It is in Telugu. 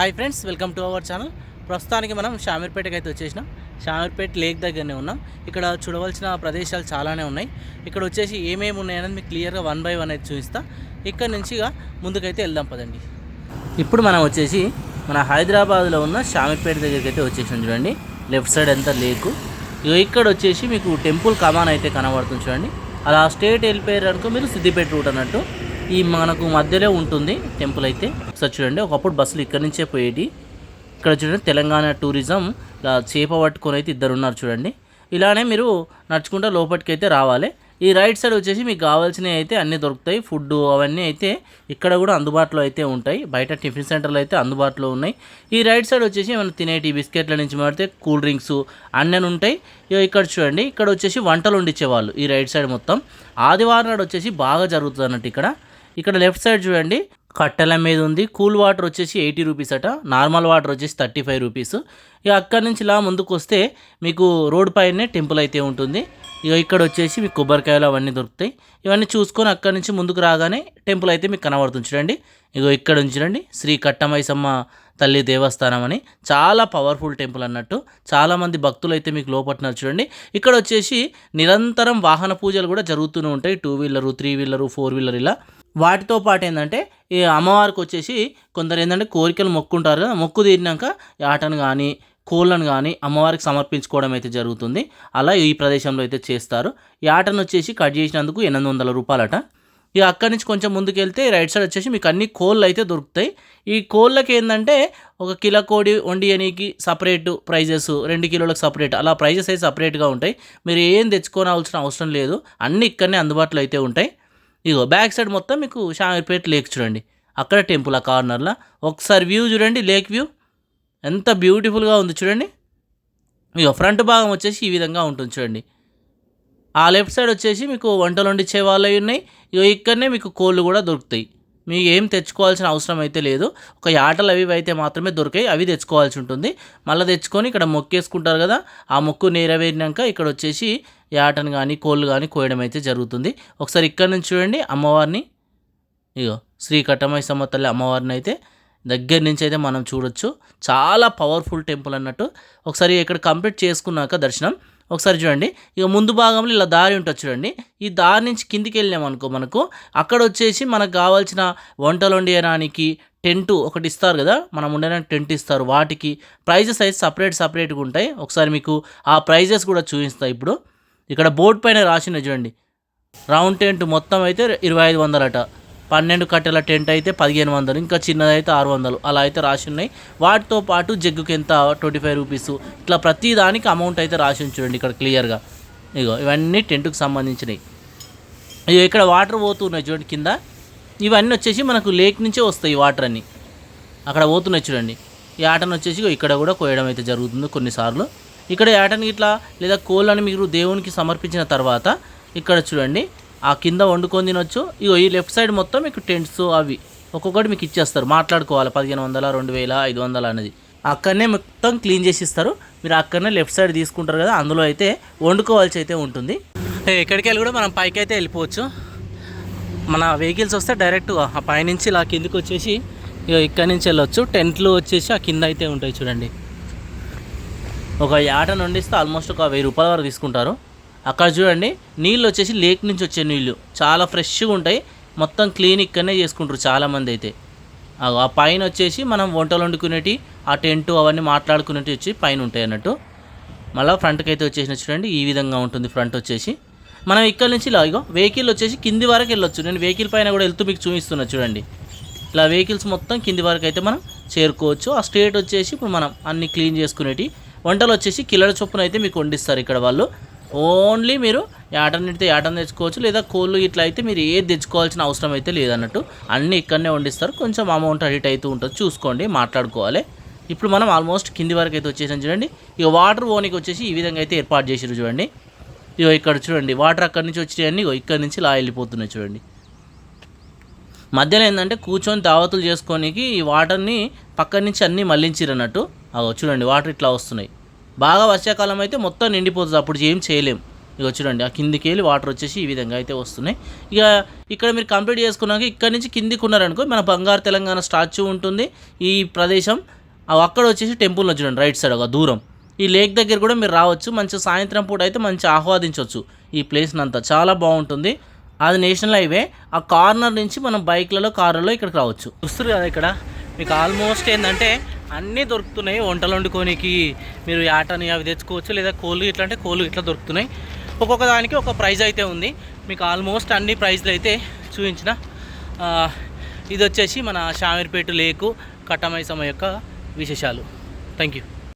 Hi friends, welcome to our channel. ప్రస్తుతానికి మనం షామీర్పేటకి అయితే వచ్చేసినాం. షామీర్పేట లేక్ దగ్గరనే ఉన్నాం. ఇక్కడ చూడవలసిన ప్రదేశాలు చాలానే ఉన్నాయి. ఇక్కడ వచ్చేసి ఏమేమి ఉన్నాయనేది మీకు క్లియర్గా 1 by 1 అయితే చూపిస్తా. ఇక్కడ నుంచి ముందుకైతే వెళ్దాం పదండి. ఇప్పుడు మనం వచ్చేసి మన హైదరాబాద్లో ఉన్న షామీర్పేట దగ్గరికి అయితే వచ్చేసాం. చూడండి, లెఫ్ట్ సైడ్ అంతా లేకు. ఇక్కడ వచ్చేసి మీకు టెంపుల్ కమాన్ అయితే కనబడుతుంది. చూడండి, అలా స్టేట్ వెళ్ళిపోయారు అనుకో మీరు సిద్దిపేట రూట్ అన్నట్టు. ఈ మనకు మధ్యలో ఉంటుంది టెంపుల్ అయితే. ఒకసారి చూడండి, ఒకప్పుడు బస్సులు ఇక్కడ నుంచే పోయేటి. ఇక్కడ చూడండి, తెలంగాణ టూరిజం ఇలా చేప పట్టుకొని అయితే ఇద్దరు ఉన్నారు. చూడండి, ఇలానే మీరు నడుచుకుంటూ లోపలికి అయితే రావాలి. ఈ రైట్ సైడ్ వచ్చేసి మీకు కావాల్సినవి అయితే అన్నీ దొరుకుతాయి. ఫుడ్ అవన్నీ అయితే ఇక్కడ కూడా అందుబాటులో అయితే ఉంటాయి. బయట టిఫిన్ సెంటర్లు అయితే అందుబాటులో ఉన్నాయి. ఈ రైట్ సైడ్ వచ్చేసి ఏమైనా తినేటి బిస్కెట్ల నుంచి మాడితే కూల్ డ్రింక్స్ అన్నీ ఉంటాయి. ఇక్కడ చూడండి, ఇక్కడ వచ్చేసి వంటలు వండించేవాళ్ళు. ఈ రైట్ సైడ్ మొత్తం ఆదివారం నాడు వచ్చేసి బాగా జరుగుతుంది అన్నట్టు. ఇక్కడ లెఫ్ట్ సైడ్ చూడండి, కట్టెల మీద ఉంది. కూల్ వాటర్ వచ్చేసి 80 రూపీస్ అట, నార్మల్ వాటర్ వచ్చేసి 35 రూపీస్. అక్కడి నుంచి ఇలా ముందుకు వస్తే మీకు రోడ్ పైనే టెంపుల్ అయితే ఉంటుంది. ఇక్కడ వచ్చేసి మీకు కొబ్బరికాయలు అవన్నీ దొరుకుతాయి. ఇవన్నీ చూసుకొని అక్కడి నుంచి ముందుకు రాగానే టెంపుల్ అయితే మీకు కనబడుతుంది. చూడండి, ఇక్కడ ఉంచండి, శ్రీ కట్టమైసమ్మ తల్లి దేవస్థానం అని. చాలా పవర్ఫుల్ టెంపుల్ అన్నట్టు. చాలామంది భక్తులు అయితే మీకు లోపట్టినారు. చూడండి, ఇక్కడ వచ్చేసి నిరంతరం వాహన పూజలు కూడా జరుగుతూనే ఉంటాయి. 2 వీలరు, 3 వీలరు, 4 వీలర్ ఇలా. వాటితో పాటు ఏంటంటే ఈ అమ్మవారికి వచ్చేసి కొందరు ఏంటంటే కోరికలు మొక్కుంటారు కదా, మొక్కు తీరినాక ఆటను కానీ కోళ్ళను కానీ అమ్మవారికి సమర్పించుకోవడం అయితే జరుగుతుంది. అలా ఈ ప్రదేశంలో అయితే చేస్తారు. ఈ ఆటను వచ్చేసి కట్ చేసినందుకు 800 రూపాయలట. అక్కడి నుంచి కొంచెం ముందుకు వెళ్తే రైట్ సైడ్ వచ్చేసి మీకు అన్ని కోళ్ళు అయితే దొరుకుతాయి. ఈ కోళ్ళకి ఏంటంటే 1 కిలో కోడి వండియనికి సపరేట్ ప్రైజెస్, 2 కిలోలకు సపరేట్, అలా ప్రైజెస్ అయితే సపరేట్గా ఉంటాయి. మీరు ఏం తెచ్చుకోవాల్సిన అవసరం లేదు, అన్నీ ఇక్కడనే అందుబాటులో అయితే ఉంటాయి. బ్యాక్ సైడ్ మొత్తం మీకు షామీర్పేట లేక్ చూడండి, అక్కడ టెంపుల్ ఆ కార్నర్లో. ఒకసారి వ్యూ చూడండి, లేక్ వ్యూ ఎంత బ్యూటిఫుల్గా ఉంది చూడండి. ఫ్రంట్ భాగం వచ్చేసి ఈ విధంగా ఉంటుంది చూడండి. ఆ లెఫ్ట్ సైడ్ వచ్చేసి మీకు వంటలు వండించే వాళ్ళవి ఉన్నాయి. ఇక్కడనే మీకు కోళ్ళు కూడా దొరుకుతాయి. మీకు ఏం తెచ్చుకోవాల్సిన అవసరం అయితే లేదు. ఒక ఆటలు అవి అయితే మాత్రమే దొరికాయి, అవి తెచ్చుకోవాల్సి ఉంటుంది. మళ్ళీ తెచ్చుకొని ఇక్కడ మొక్కేసుకుంటారు కదా, ఆ మొక్కు నెరవేరినాక ఇక్కడ వచ్చేసి ఆటను కానీ కోళ్ళు కానీ కోయడం అయితే జరుగుతుంది. ఒకసారి ఇక్కడ నుంచి చూడండి అమ్మవారిని. శ్రీ కట్టమైసమ్మ తల్లి అమ్మవారిని అయితే దగ్గర నుంచి అయితే మనం చూడొచ్చు. చాలా పవర్ఫుల్ టెంపుల్ అన్నట్టు. ఒకసారి ఇక్కడ కంప్లీట్ చేసుకున్నాక దర్శనం ఒకసారి చూడండి, ముందు భాగంలో ఇలా దారి ఉంటుంది చూడండి. ఈ దారి నుంచి కిందికి వెళ్ళామనుకో మనకు అక్కడ వచ్చేసి మనకు కావాల్సిన వంటలు వండడానికి టెంట్ ఒకటి ఇస్తారు కదా, మనం ఉండడానికి టెంట్ ఇస్తారు. వాటికి ప్రైజెస్ అయితే సపరేట్గా ఉంటాయి. ఒకసారి మీకు ఆ ప్రైజెస్ కూడా చూపిస్తాయి. ఇప్పుడు ఇక్కడ బోర్డు పైన రాసినాయి చూడండి, రౌండ్ టెంట్ మొత్తం అయితే 2500 అట, 12 కట్టెల టెంట్ అయితే 1500, ఇంకా చిన్నదైతే 600, అలా అయితే రాసి ఉన్నాయి. వాటితో పాటు జగ్గుకి ఎంత 25 రూపీస్, ఇట్లా ప్రతి దానికి అమౌంట్ అయితే రాసి చూడండి ఇక్కడ క్లియర్గా. ఇవన్నీ టెంట్కి సంబంధించినవి. ఇక్కడ వాటర్ పోతున్నాయి చూడండి కింద. ఇవన్నీ వచ్చేసి మనకు లేక్ నుంచే వస్తాయి వాటర్ అన్నీ, అక్కడ పోతున్నాయి చూడండి. ఈ ఆటను వచ్చేసి ఇక్కడ కూడా కోయడం అయితే జరుగుతుంది కొన్నిసార్లు. ఇక్కడ ఆటని ఇట్లా లేదా కోళ్ళని మీరు దేవునికి సమర్పించిన తర్వాత ఇక్కడ చూడండి ఆ కింద వండుకొని తినొచ్చు. ఈ లెఫ్ట్ సైడ్ మొత్తం మీకు టెంట్స్ అవి ఒక్కొక్కటి మీకు ఇచ్చేస్తారు. మాట్లాడుకోవాలి 1500, 2000, 500 అనేది. అక్కడనే మొత్తం క్లీన్ చేసి ఇస్తారు. మీరు అక్కడనే లెఫ్ట్ సైడ్ తీసుకుంటారు కదా, అందులో అయితే వండుకోవాల్సి అయితే ఉంటుంది. ఎక్కడికి వెళ్ళి కూడా మనం పైకి అయితే వెళ్ళిపోవచ్చు. మన వెహికల్స్ వస్తే డైరెక్ట్ ఆ పైనుంచి ఇలా కిందకి వచ్చేసి ఇక్కడి నుంచి వెళ్ళొచ్చు. టెంట్లు వచ్చేసి ఆ కింద అయితే ఉంటాయి చూడండి. ఒక యాటను వండిస్తే ఆల్మోస్ట్ ఒక 1000 రూపాయల వరకు తీసుకుంటారు. అక్కడ చూడండి నీళ్ళు వచ్చేసి లేక్ నుంచి వచ్చే నీళ్ళు చాలా ఫ్రెష్గా ఉంటాయి. మొత్తం క్లీన్ ఇక్కడనే చేసుకుంటారు చాలామంది అయితే. ఆ పైన వచ్చేసి మనం వంటలు వండుకునేటి ఆ టెంటు అవన్నీ మాట్లాడుకునేటి వచ్చి పైన ఉంటాయి అన్నట్టు. మళ్ళీ ఫ్రంట్కి అయితే వచ్చేసిన చూడండి ఈ విధంగా ఉంటుంది. ఫ్రంట్ వచ్చేసి మనం ఇక్కడ నుంచి ఇలా వెహికల్ వచ్చేసి కింది వరకు వెళ్ళొచ్చు. నేను వెహికల్ పైన కూడా వెళ్తూ మీకు చూపిస్తున్నా చూడండి. ఇలా వెహికల్స్ మొత్తం కింది వరకు అయితే మనం చేరుకోవచ్చు. ఆ స్టేట్ వచ్చేసి ఇప్పుడు మనం అన్ని క్లీన్ చేసుకునేటి. వంటలు వచ్చేసి కిలోల చొప్పున అయితే మీకు వండిస్తారు ఇక్కడ వాళ్ళు. ఓన్లీ మీరు యాటన్నిటితో యాటను తెచ్చుకోవచ్చు, లేదా కోళ్ళు ఇట్లా అయితే మీరు ఏది తెచ్చుకోవాల్సిన అవసరం అయితే లేదన్నట్టు. అన్నీ ఇక్కడనే వండిస్తారు. కొంచెం అమౌంట్ అడిట్ అవుతూ ఉంటుంది, చూసుకోండి, మాట్లాడుకోవాలి. ఇప్పుడు మనం ఆల్మోస్ట్ కింది వరకు అయితే వచ్చేసాం చూడండి. వాటర్ ఓనికి వచ్చేసి ఈ విధంగా అయితే ఏర్పాటు చేసారు చూడండి. ఇక్కడ చూడండి వాటర్ అక్కడి నుంచి వచ్చేవన్నీ ఇక్కడి నుంచి ఇలా వెళ్ళిపోతున్నాయి చూడండి. మధ్యలో ఏంటంటే కూర్చొని దావతులు చేసుకోనికి ఈ వాటర్ని పక్కన నుంచి అన్నీ మళ్లించారు అన్నట్టు. చూడండి వాటర్ ఇట్లా వస్తున్నాయి. బాగా వర్షాకాలం అయితే మొత్తం నిండిపోతుంది, అప్పుడు ఏం చేయలేం. ఇక చూడండి ఆ కిందికి వెళ్ళి వాటర్ వచ్చేసి ఈ విధంగా అయితే వస్తున్నాయి. ఇక ఇక్కడ మీరు కంప్లీట్ చేసుకున్నాక ఇక్కడ నుంచి కిందికి ఉన్నారనుకో మన బంగారు తెలంగాణ స్టాచ్యూ ఉంటుంది ఈ ప్రదేశం. అక్కడ వచ్చేసి టెంపుల్లో చూడండి రైట్ సైడ్ ఒక దూరం ఈ లేక్ దగ్గర కూడా మీరు రావచ్చు. మంచి సాయంత్రం పూట అయితే మంచి ఆహ్వాదించవచ్చు ఈ ప్లేస్ని అంతా, చాలా బాగుంటుంది. అది నేషనల్ హైవే, ఆ కార్నర్ నుంచి మనం బైక్లలో కార్లలో ఇక్కడికి రావచ్చు. చూస్తారు కదా ఇక్కడ మీకు ఆల్మోస్ట్ ఏంటంటే అన్నీ దొరుకుతున్నాయి. వంటలు వండుకోనికి మీరు యాటని అవి తెచ్చుకోవచ్చు, లేదా కోళ్ళు ఇట్లా అంటే కోళ్ళు ఇట్లా దొరుకుతున్నాయి. ఒక్కొక్క దానికి ఒక ప్రైజ్ అయితే ఉంది. మీకు ఆల్మోస్ట్ అన్ని ప్రైజ్లు అయితే చూపించిన. ఇది వచ్చేసి మన షామీర్పేట లేకు కట్టమైసమ్మ యొక్క విశేషాలు. Thank you.